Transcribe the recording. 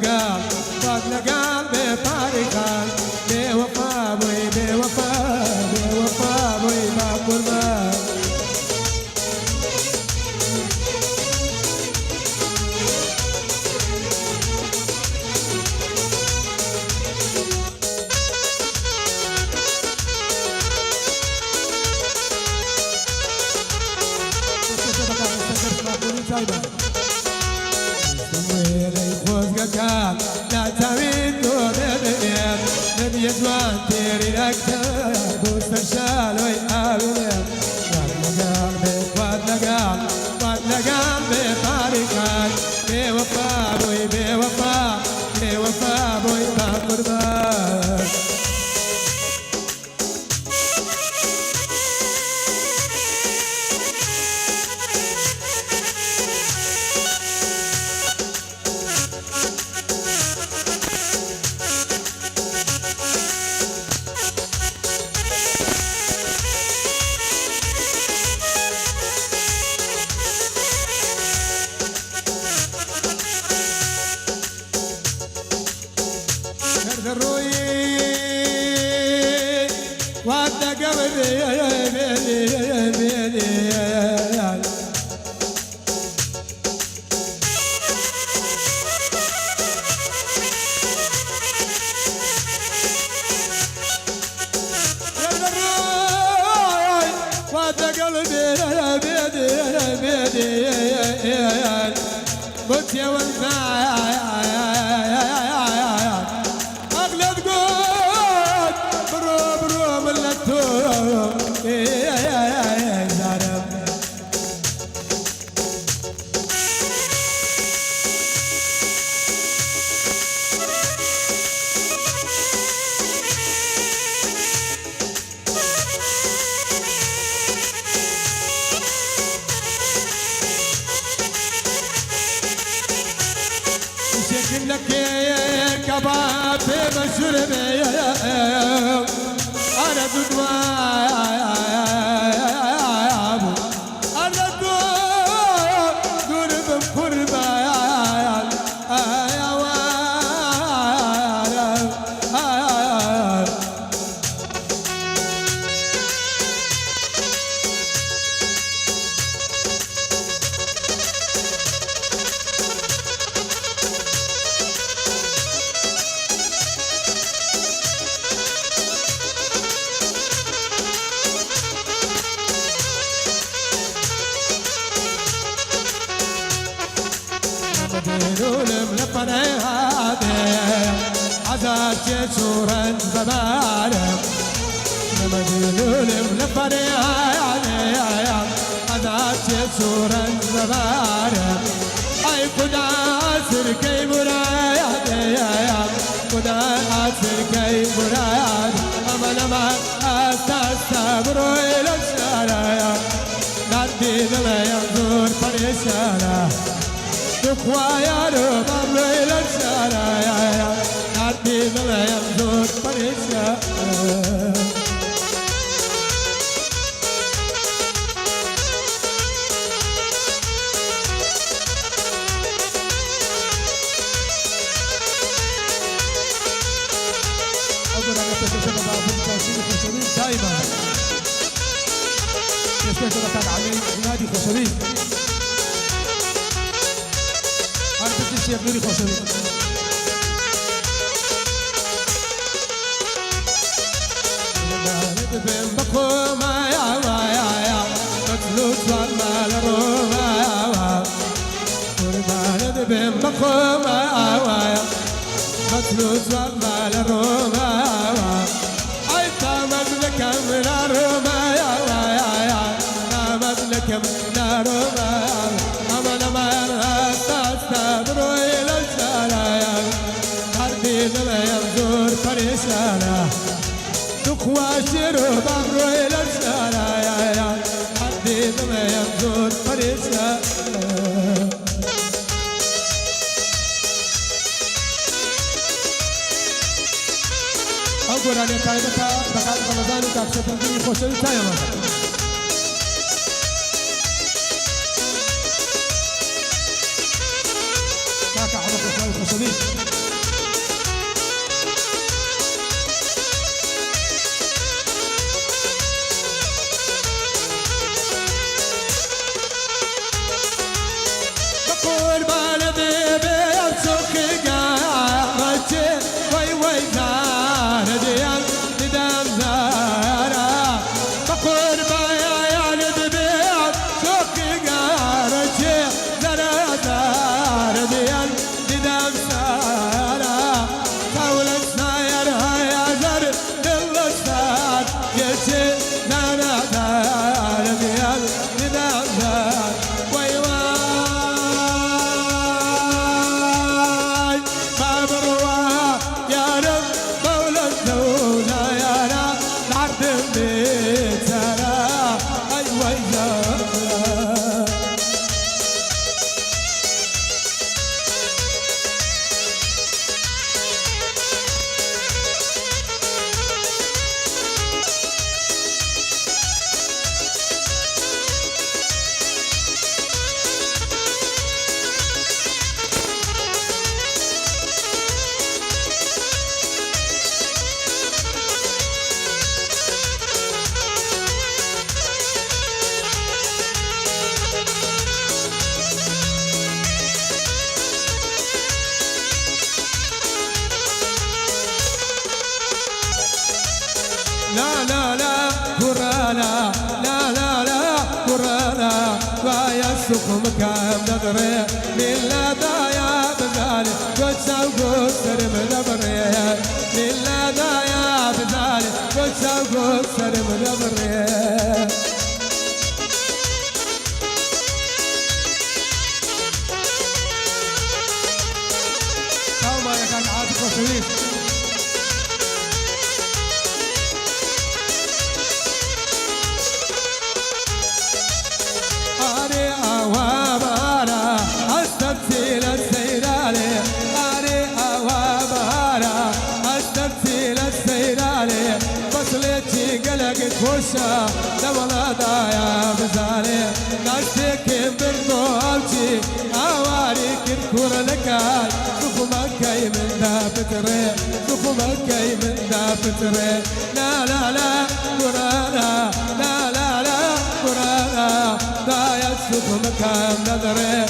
لقال فات لقال بطارقان بوفا بوي بوفا بوفا بوي بقربان لا تمين ودنيا نبي جوان تيري الأكتاب واسترشال ويقابلين فاتلقال بفاتلقال فاتلقال بطارقان بوفا بوي بوفا بوفا بوي بقربان الروي وعدك قلت يا والفاعل لك يا كباب مشرب انا دنوا انا دور بقربا مدينون لفنيهاده عذاب جسورا ببارم مدينون لفنيهاده عذاب جسورا ببارم اي قدا عسر كي مراد قدا عسر كي مراد اما لما استبرو الى الشارع نردي لا ينظر فريشانا دخوايا رباب إلى الشارع نعدي لا ينظر فريشة أقول أنا تتشبه بعض التأثير الخشبين دائما يستيقظ كان علي نادي خشبين عارف الشيخ نوري خشبي بين بقوما يا مطلوب مال روما يا قربان بين بقوما يا مطلوب مال روما اي تامد لك من روما يا تامد لك من روما اما ما استبرو الى الشارع حربي لا ينظر فريشانا دخواشر بابرو الى الشارع حربي لا ينظر فريشانا اقول انا كايدتا بقات رمضان كاكشفن في خوشوي تايما كاكا حرب خوشوي لا لا لا كرانا لا لا لا كرانا ويا السخم كام نظري من لا ضايا بزالي قدسا وقدسر من نظري من لا ضايا بزالي قدسا وقدسر من نظري كان عاطف وشريف أري أوابارا أستبسل السيرالي أري أوابارا أستبسل السيرالي بصلتي قلقت وشا لولا ضايا بزالي ناشتكي بالطولتي أواريك الكور لكاي مكاي من ذا فترة شوف مكاي من ذا فترة لا لا لا قرانا لا لا لا قرانا ضايع شوف مكان نظرة